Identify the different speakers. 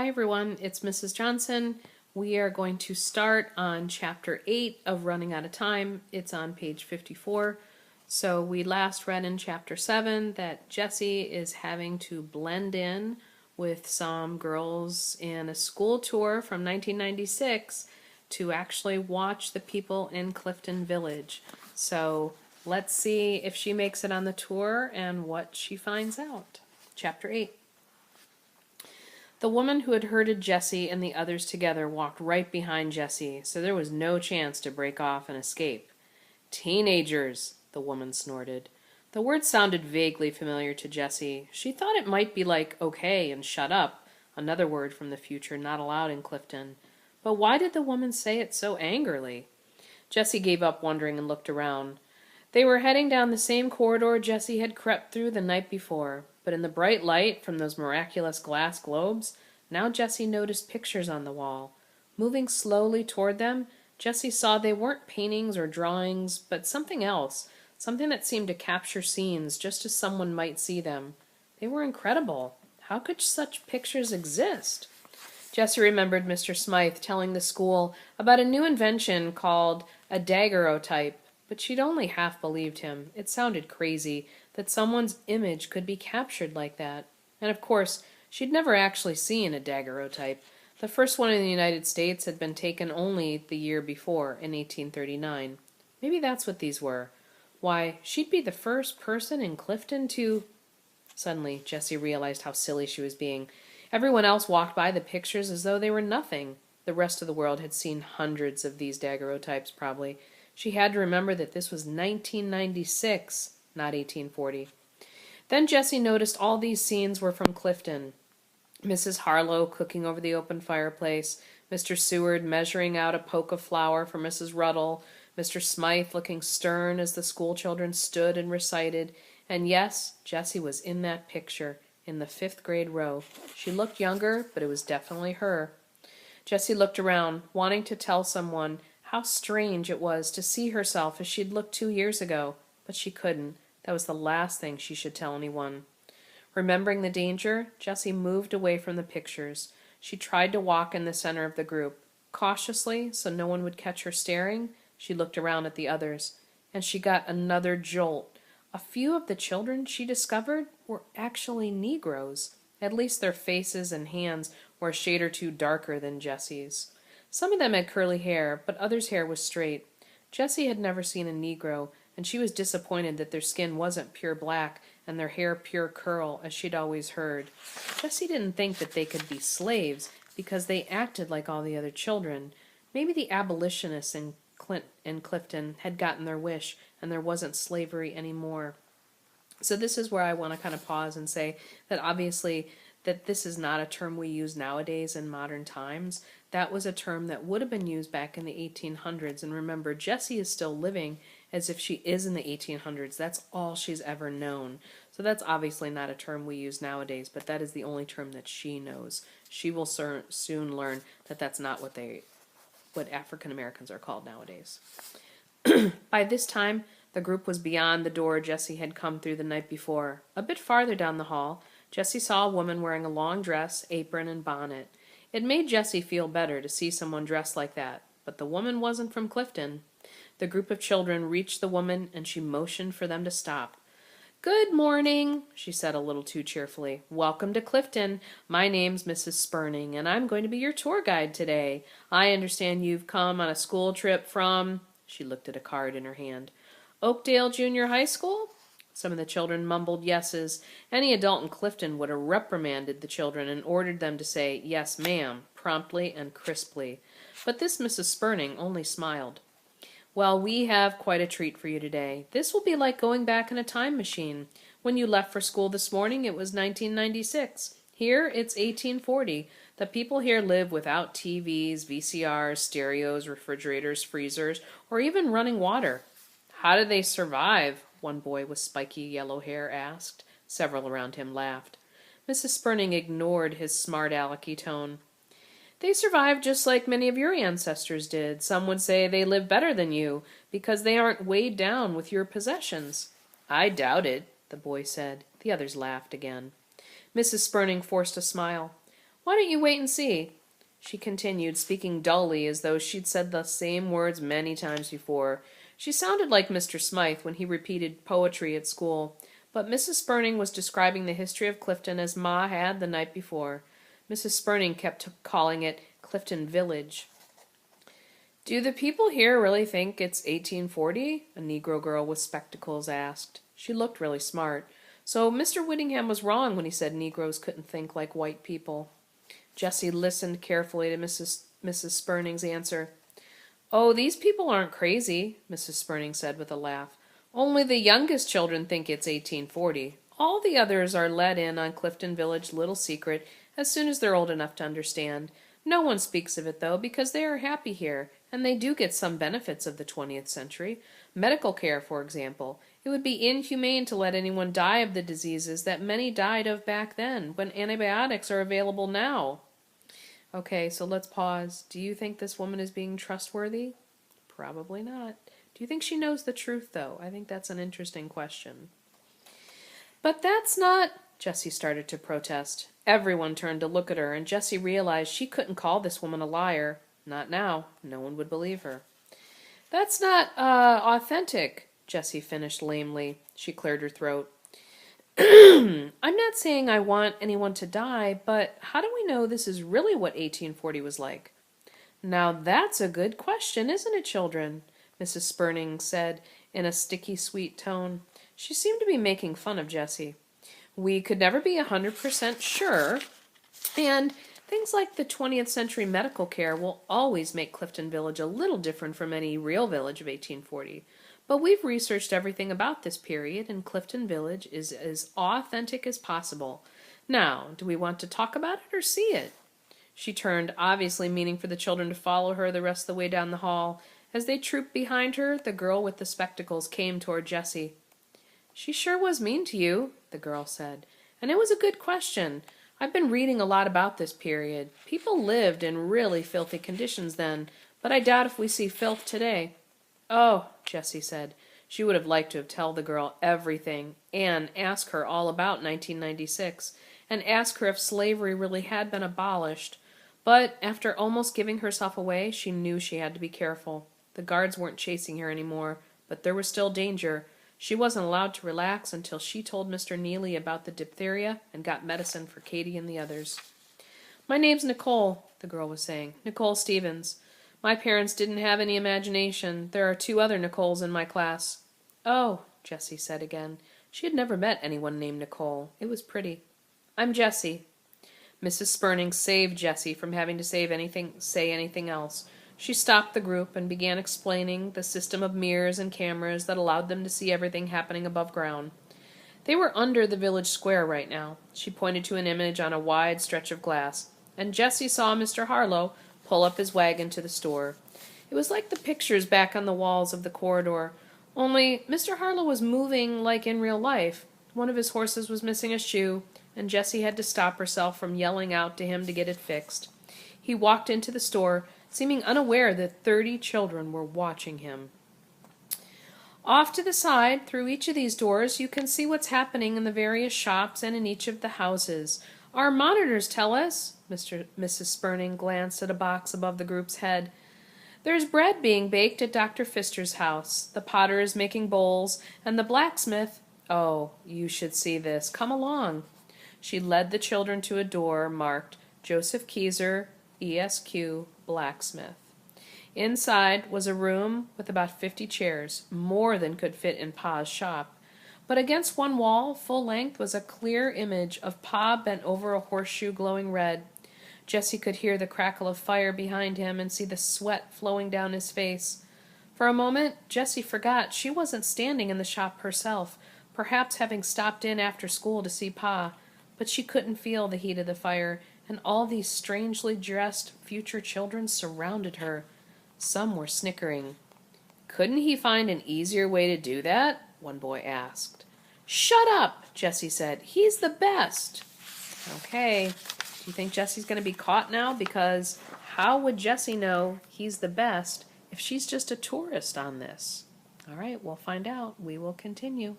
Speaker 1: Hi everyone, it's Mrs. Johnson. We are going to start on chapter 8 of Running Out of Time. It's on page 54. So we last read in chapter 7 that Jessie is having to blend in with some girls in a school tour from 1996 to actually watch the people in Clifton Village. So let's see if she makes it on the tour and what she finds out. Chapter 8. The woman who had herded Jessie and the others together walked right behind Jessie, so there was no chance to break off and escape. Teenagers, the woman snorted. The word sounded vaguely familiar to Jessie. She thought it might be like okay and shut up, another word from the future not allowed in Clifton. But why did the woman say it so angrily? Jessie gave up wondering and looked around. They were heading down the same corridor Jessie had crept through the night before, but in the bright light from those miraculous glass globes, now Jessie noticed pictures on the wall. Moving slowly toward them, Jessie saw they weren't paintings or drawings, but something else, something that seemed to capture scenes just as someone might see them. They were incredible. How could such pictures exist? Jessie remembered Mr. Smythe telling the school about a new invention called a daguerreotype, but she'd only half believed him. It sounded crazy that someone's image could be captured like that. And of course, she'd never actually seen a daguerreotype. The first one in the United States had been taken only the year before, in 1839. Maybe that's what these were. Why, she'd be the first person in Clifton to... Suddenly, Jessie realized how silly she was being. Everyone else walked by the pictures as though they were nothing. The rest of the world had seen hundreds of these daguerreotypes, probably. She had to remember that this was 1996, not 1840. Then Jessie noticed all these scenes were from Clifton. Mrs. Harlow cooking over the open fireplace, Mr. Seward measuring out a poke of flour for Mrs. Ruddle, Mr. Smythe looking stern as the schoolchildren stood and recited, and yes, Jessie was in that picture, in the 5th grade row. She looked younger, but it was definitely her. Jessie looked around, wanting to tell someone how strange it was to see herself as she'd looked 2 years ago, but she couldn't. That was the last thing she should tell anyone. Remembering the danger, Jessie moved away from the pictures. She tried to walk in the center of the group. Cautiously, so no one would catch her staring, she looked around at the others, and she got another jolt. A few of the children, she discovered, were actually Negroes. At least their faces and hands were a shade or two darker than Jessie's. Some of them had curly hair, but others' hair was straight. Jessie had never seen a Negro, and she was disappointed that their skin wasn't pure black and their hair pure curl, as she'd always heard. Jessie didn't think that they could be slaves, because they acted like all the other children. Maybe the abolitionists in Clifton had gotten their wish, and there wasn't slavery anymore. So this is where I want to kind of pause and say that obviously that this is not a term we use nowadays in modern times. That was a term that would have been used back in the 1800s. And remember, Jessie is still living as if she is in the 1800s. That's all she's ever known. So that's obviously not a term we use nowadays, but that is the only term that she knows. She will soon learn that that's not what African Americans are called nowadays. By this time, the group was beyond the door Jessie had come through the night before. A bit farther down the hall, Jessie saw a woman wearing a long dress, apron, and bonnet. It made Jessie feel better to see someone dressed like that, but the woman wasn't from Clifton. The group of children reached the woman, and she motioned for them to stop. "Good morning," she said a little too cheerfully. "Welcome to Clifton. My name's Mrs. Spurning, and I'm going to be your tour guide today. I understand you've come on a school trip from..." She looked at a card in her hand. "Oakdale Junior High School?" Some of the children mumbled yeses. Any adult in Clifton would have reprimanded the children and ordered them to say, "Yes, ma'am," promptly and crisply. But this Mrs. Spurning only smiled. "Well, we have quite a treat for you today. This will be like going back in a time machine. When you left for school this morning, it was 1996. Here, it's 1840. The people here live without TVs, VCRs, stereos, refrigerators, freezers, or even running water." "How do they survive?" one boy with spiky yellow hair asked. Several around him laughed. Mrs. Spurning ignored his smart alecky tone. "They survive just like many of your ancestors did. Some would say they live better than you, because they aren't weighed down with your possessions." "I doubt it," the boy said. The others laughed again. Mrs. Spurning forced a smile. Why don't you wait and see? She continued, speaking dully as though she'd said the same words many times before. She sounded like Mr. Smythe when he repeated poetry at school, but Mrs. Spurning was describing the history of Clifton as Ma had the night before. Mrs. Spurning kept calling it Clifton Village. Do the people here really think it's 1840? A Negro girl with spectacles asked. She looked really smart. So Mr. Whittingham was wrong when he said Negroes couldn't think like white people. Jessie listened carefully to Mrs. Spurning's answer. Oh, these people aren't crazy, Mrs. Spurning said with a laugh. Only the youngest children think it's 1840. All the others are let in on Clifton Village little secret as soon as they're old enough to understand. No one speaks of it, though, because they are happy here, and they do get some benefits of the 20th century. Medical care, for example. It would be inhumane to let anyone die of the diseases that many died of back then, when antibiotics are available now. Okay, so let's pause. Do you think this woman is being trustworthy? Probably not. Do you think she knows the truth, though? I think that's an interesting question. But that's not... Jessie started to protest. Everyone turned to look at her, and Jessie realized she couldn't call this woman a liar. Not now. No one would believe her. That's not, authentic, Jessie finished lamely. She cleared her throat. I'm not saying I want anyone to die, but how do we know this is really what 1840 was like? Now that's a good question, isn't it, children? Mrs. Spurning said in a sticky, sweet tone. She seemed to be making fun of Jessie. We could never be 100% sure, and things like the 20th century medical care will always make Clifton Village a little different from any real village of 1840. But we've researched everything about this period, and Clifton Village is as authentic as possible. Now, do we want to talk about it or see it? She turned, obviously meaning for the children to follow her the rest of the way down the hall. As they trooped behind her, the girl with the spectacles came toward Jessie. She sure was mean to you, the girl said. And it was a good question. I've been reading a lot about this period. People lived in really filthy conditions then, but I doubt if we see filth today. Oh, Jessie said. She would have liked to have told the girl everything, and ask her all about 1996, and ask her if slavery really had been abolished. But after almost giving herself away, she knew she had to be careful. The guards weren't chasing her anymore, but there was still danger. She wasn't allowed to relax until she told Mr. Neely about the diphtheria and got medicine for Katie and the others. My name's Nicole, the girl was saying. Nicole Stevens. My parents didn't have any imagination. There are 2 other Nicoles in my class. Oh, Jessie said again. She had never met anyone named Nicole. It was pretty. I'm Jessie. Mrs. Spurning saved Jessie from having to say anything else. She stopped the group and began explaining the system of mirrors and cameras that allowed them to see everything happening above ground. They were under the village square right now. She pointed to an image on a wide stretch of glass, and Jessie saw Mr. Harlow pull up his wagon to the store. It was like the pictures back on the walls of the corridor, only Mr. Harlow was moving like in real life. One of his horses was missing a shoe, and Jessie had to stop herself from yelling out to him to get it fixed. He walked into the store, seeming unaware that 30 children were watching him. Off to the side, through each of these doors, you can see what's happening in the various shops and in each of the houses. Our monitors tell us, Mrs. Spurning glanced at a box above the group's head. There's bread being baked at Dr. Pfister's house. The potter is making bowls, and the blacksmith... Oh, you should see this. Come along. She led the children to a door marked Joseph Keyser, ESQ, Blacksmith. Inside was a room with about 50 chairs, more than could fit in Pa's shop. But against one wall, full length, was a clear image of Pa bent over a horseshoe glowing red. Jessie could hear the crackle of fire behind him and see the sweat flowing down his face. For a moment, Jessie forgot she wasn't standing in the shop herself, perhaps having stopped in after school to see Pa, but she couldn't feel the heat of the fire, and all these strangely dressed future children surrounded her. Some were snickering. Couldn't he find an easier way to do that? One boy asked. Shut up, Jessie said. He's the best. Okay. Do you think Jessie's going to be caught now? Because how would Jessie know he's the best if she's just a tourist on this? All right, we'll find out. We will continue.